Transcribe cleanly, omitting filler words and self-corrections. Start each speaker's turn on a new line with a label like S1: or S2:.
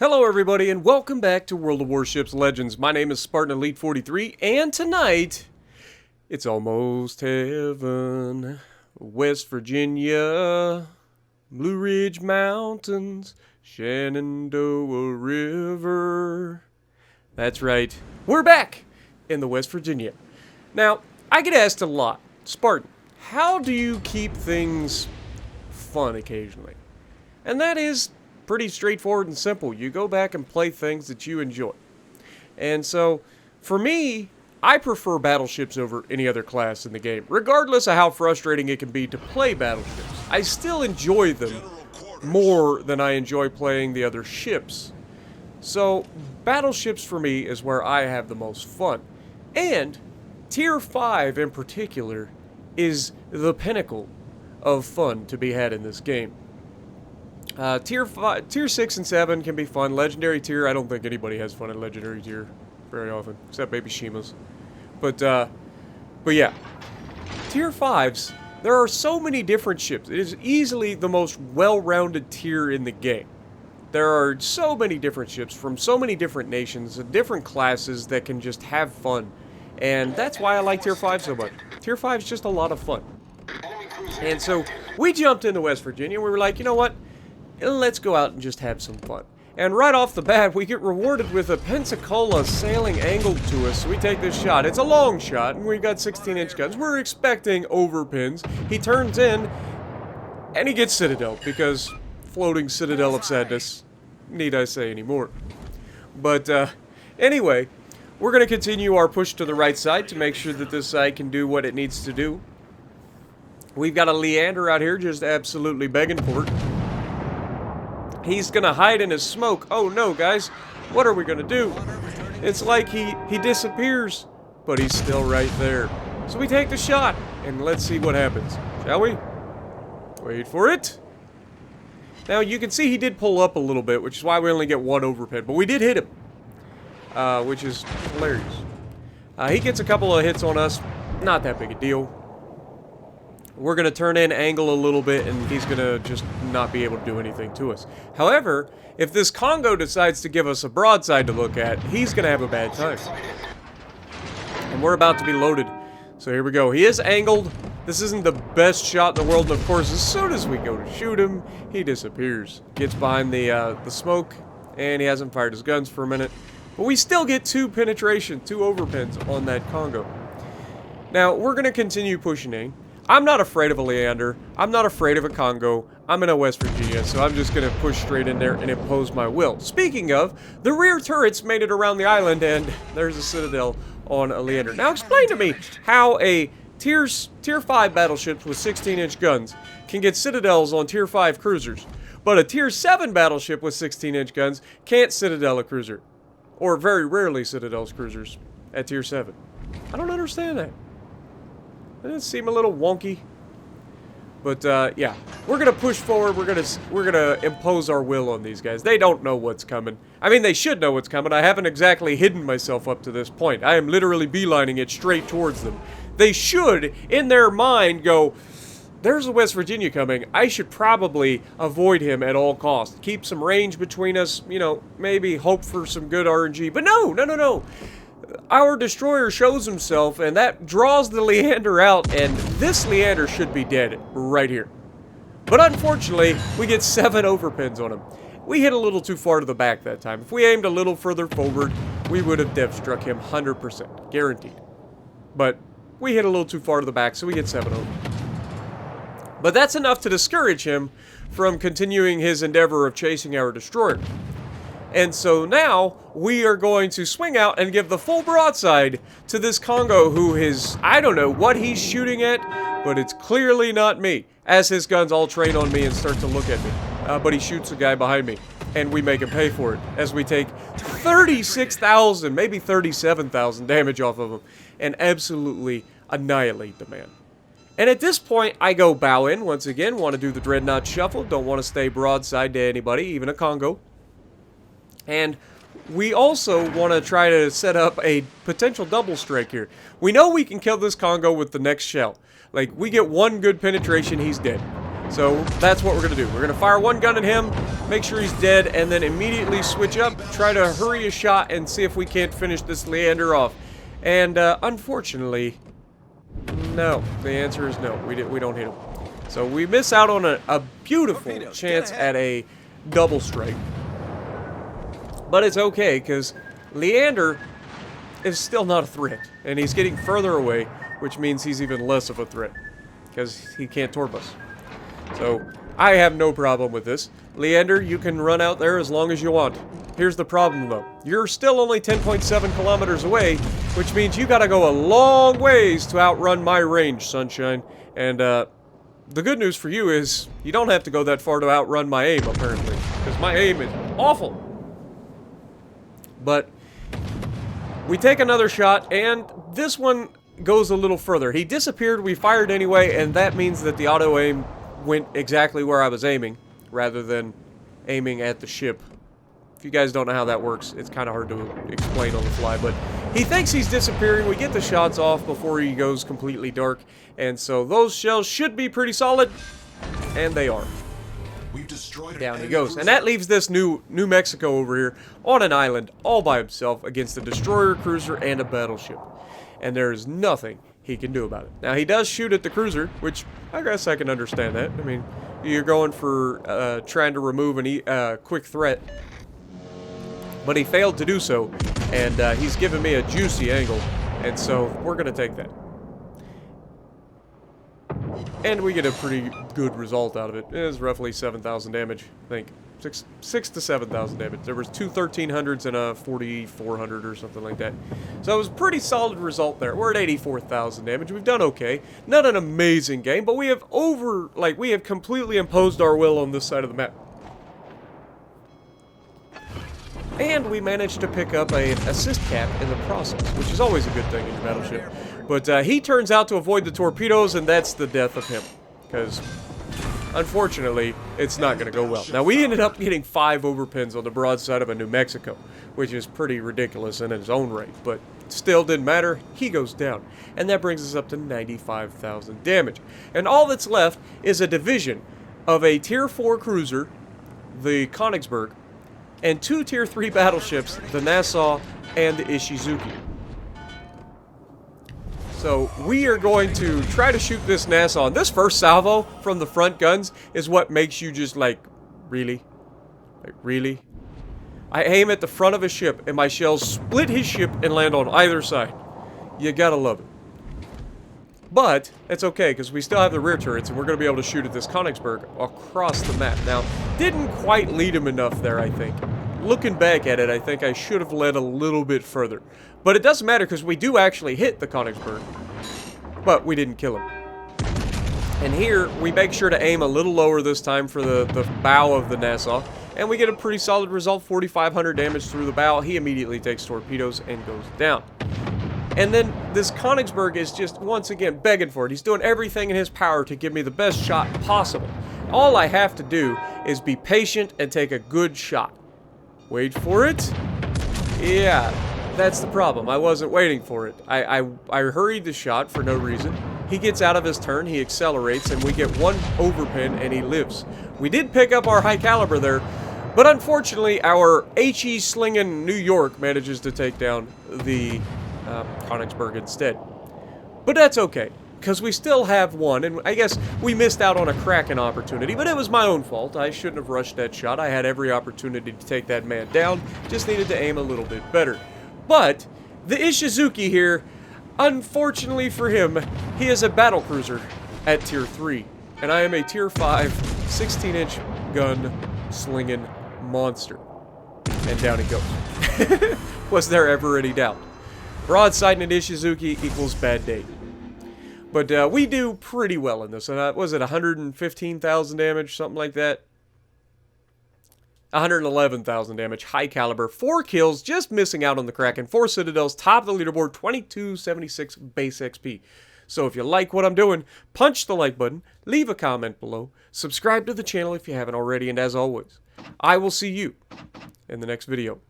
S1: Hello everybody and welcome back to World of Warships Legends. My name is Spartan Elite 43 and tonight, it's almost heaven. West Virginia, Blue Ridge Mountains, Shenandoah River. That's right, we're back in the West Virginia. Now, I get asked a lot, Spartan, how do you keep things fun occasionally? And that is pretty straightforward and simple. You go back and play things that you enjoy. And so, for me, I prefer battleships over any other class in the game, regardless of how frustrating it can be to play battleships. I still enjoy them more than I enjoy playing the other ships. So, battleships for me is where I have the most fun. And Tier 5 in particular is the pinnacle of fun to be had in this game. Tier 6 and 7 can be fun. Legendary tier, I don't think anybody has fun in Legendary tier very often, except maybe Shima's. But yeah. Tier 5s, there are so many different ships. It is easily the most well-rounded tier in the game. There are so many different ships from so many different nations and different classes that can just have fun. And that's why I like Tier 5 so much. Tier 5 is just a lot of fun. And so, we jumped into West Virginia and we were like, you know what? Let's go out and just have some fun. And right off the bat, we get rewarded with a Pensacola sailing angled to us. So we take this shot. It's a long shot, and we've got 16-inch guns. We're expecting overpins. He turns in, and he gets Citadel, because floating Citadel of Sadness. Need I say any more? But, anyway, we're going to continue our push to the right side to make sure that this side can do what it needs to do. We've got a Leander out here just absolutely begging for it. He's gonna hide in his smoke. Oh no, guys. What are we gonna do? It's like he disappears, but he's still right there. So we take the shot, and let's see what happens. Shall we? Wait for it. Now, you can see he did pull up a little bit, which is why we only get one overpin, but we did hit him. Which is hilarious. He gets a couple of hits on us. Not that big a deal. We're going to turn in angle a little bit, and he's going to just not be able to do anything to us. However, if this Congo decides to give us a broadside to look at, he's going to have a bad time. And we're about to be loaded. So here we go. He is angled. This isn't the best shot in the world, and of course, as soon as we go to shoot him, he disappears. Gets behind the smoke, and he hasn't fired his guns for a minute. But we still get 2 penetration, 2 overpins on that Congo. Now, we're going to continue pushing in. I'm not afraid of a Leander. I'm not afraid of a Congo. I'm in a West Virginia, so I'm just going to push straight in there and impose my will. Speaking of, the rear turrets made it around the island, and there's a Citadel on a Leander. Now explain to me how a Tier 5 battleship with 16-inch guns can get Citadels on Tier 5 cruisers, but a Tier 7 battleship with 16-inch guns can't Citadel a cruiser. Or very rarely Citadels cruisers at Tier 7. I don't understand that. Doesn't it seem a little wonky? But, yeah. We're gonna push forward. We're gonna impose our will on these guys. They don't know what's coming. I mean, they should know what's coming. I haven't exactly hidden myself up to this point. I am literally beelining it straight towards them. They should, in their mind, go, there's a West Virginia coming. I should probably avoid him at all costs. Keep some range between us. You know, maybe hope for some good RNG. But no, no, no, no. Our destroyer shows himself, and that draws the Leander out, and this Leander should be dead right here. But unfortunately, we get 7 overpins on him. We hit a little too far to the back that time. If we aimed a little further forward, we would have dev struck him 100%, guaranteed. But we hit a little too far to the back, so we get 7 overpins. But that's enough to discourage him from continuing his endeavor of chasing our destroyer. And so now, we are going to swing out and give the full broadside to this Congo who is, I don't know what he's shooting at, but it's clearly not me, as his guns all train on me and start to look at me. But he shoots a guy behind me, and we make him pay for it, as we take 36,000, maybe 37,000 damage off of him, and absolutely annihilate the man. And at this point, I go bow in, once again, want to do the Dreadnought Shuffle, don't want to stay broadside to anybody, even a Congo. And we also want to try to set up a potential double strike here. We know we can kill this Congo with the next shell. Like, we get 1 good penetration, he's dead. So, that's what we're going to do. We're going to fire 1 gun at him, make sure he's dead, and then immediately switch up, try to hurry a shot, and see if we can't finish this Leander off. And unfortunately, no. The answer is no. We don't hit him. So we miss out on a beautiful chance at a double strike. But it's okay, because Leander is still not a threat. And he's getting further away, which means he's even less of a threat. Because he can't torp us. So I have no problem with this. Leander, you can run out there as long as you want. Here's the problem, though. You're still only 10.7 kilometers away, which means you gotta go a long ways to outrun my range, sunshine. And, the good news for you is you don't have to go that far to outrun my aim, apparently. Because my aim is awful. But we take another shot, and this one goes a little further. He disappeared, we fired anyway, and that means that the auto-aim went exactly where I was aiming, rather than aiming at the ship. If you guys don't know how that works, it's kind of hard to explain on the fly, but he thinks he's disappearing. We get the shots off before he goes completely dark, and so those shells should be pretty solid, and they are.
S2: We've destroyed
S1: Down he goes. And that leaves this New Mexico over here on an island all by himself against a destroyer, cruiser, and a battleship. And there is nothing he can do about it. Now, he does shoot at the cruiser, which I guess I can understand that. I mean, you're going for trying to remove a quick threat. But he failed to do so, and he's given me a juicy angle, and so we're going to take that. And we get a pretty good result out of it. It was roughly 7,000 damage, I think. 6 to 7,000 damage. There was two 1300s and a 4400 or something like that. So it was a pretty solid result there. We're at 84,000 damage. We've done okay. Not an amazing game, but we have we have completely imposed our will on this side of the map. And we managed to pick up an assist cap in the process, which is always a good thing in your battleship. But he turns out to avoid the torpedoes, and that's the death of him. Because, unfortunately, it's not going to go well. Now, we ended up getting 5 overpins on the broadside of a New Mexico, which is pretty ridiculous in its own right. But still didn't matter. He goes down. And that brings us up to 95,000 damage. And all that's left is a division of a Tier 4 cruiser, the Königsberg, and 2 Tier 3 battleships, the Nassau and the Ishizuki. So we are going to try to shoot this Nassau. And this first salvo from the front guns is what makes you just like, really? Like, really? I aim at the front of a ship, and my shells split his ship and land on either side. You gotta love it. But it's okay, because we still have the rear turrets, and we're going to be able to shoot at this Königsberg across the map. Now, didn't quite lead him enough there, I think. Looking back at it, I think I should have led a little bit further. But it doesn't matter, because we do actually hit the Königsberg. But we didn't kill him. And here, we make sure to aim a little lower this time for the bow of the Nassau. And we get a pretty solid result, 4,500 damage through the bow. He immediately takes torpedoes and goes down. And then this Königsberg is just, once again, begging for it. He's doing everything in his power to give me the best shot possible. All I have to do is be patient and take a good shot. Wait for it? Yeah, that's the problem. I wasn't waiting for it. I hurried the shot for no reason. He gets out of his turn, he accelerates, and we get 1 overpin, and he lives. We did pick up our high caliber there, but unfortunately, our HE slinging New York manages to take down the Königsberg instead. But that's okay, because we still have 1, and I guess we missed out on a cracking opportunity, but it was my own fault. I shouldn't have rushed that shot. I had every opportunity to take that man down, just needed to aim a little bit better. But the Ishizuki here, unfortunately for him, he is a battle cruiser at Tier 3, and I am a Tier 5 16-inch gun slinging monster. And down he goes. Was there ever any doubt? Broadside in Ishizuki equals bad day. But we do pretty well in this. Was it 115,000 damage? Something like that? 111,000 damage. High caliber. 4 kills. Just missing out on the Kraken. 4 Citadels. Top of the leaderboard. 2276 base XP. So if you like what I'm doing, punch the like button. Leave a comment below. Subscribe to the channel if you haven't already. And as always, I will see you in the next video.